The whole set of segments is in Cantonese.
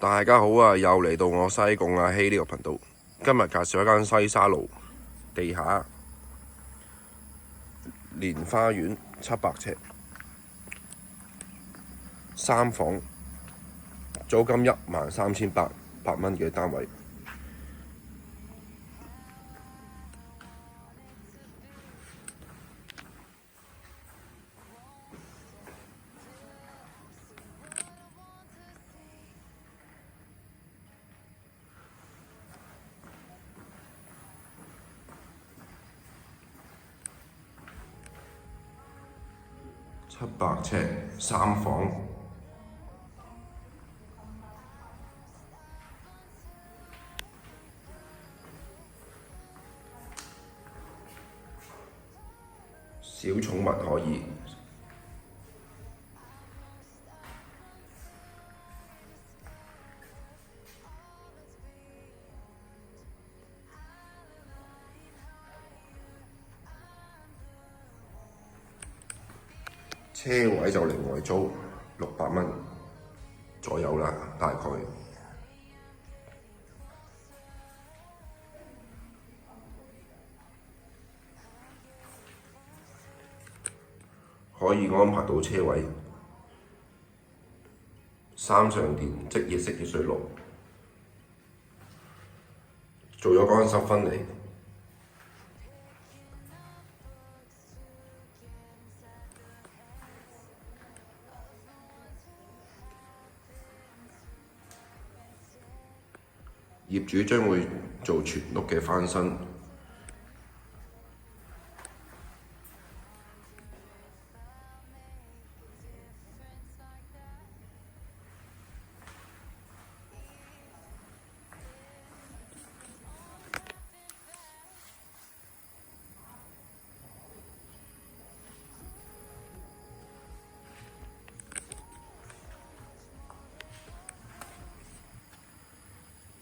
大家好啊！又嚟到我西貢阿希呢個頻道。今日介紹一間西沙路地下連花園700尺3房，租金13,800蚊嘅單位。700尺3房，小寵物可以。車位就另外租600蚊左右啦，大概。可以安排到車位，3上電，即熱式熱水爐，做咗乾濕分離。業主將會做全屋嘅翻新，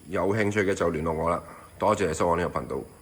有興趣嘅就聯絡我啦。多謝收看呢個頻道。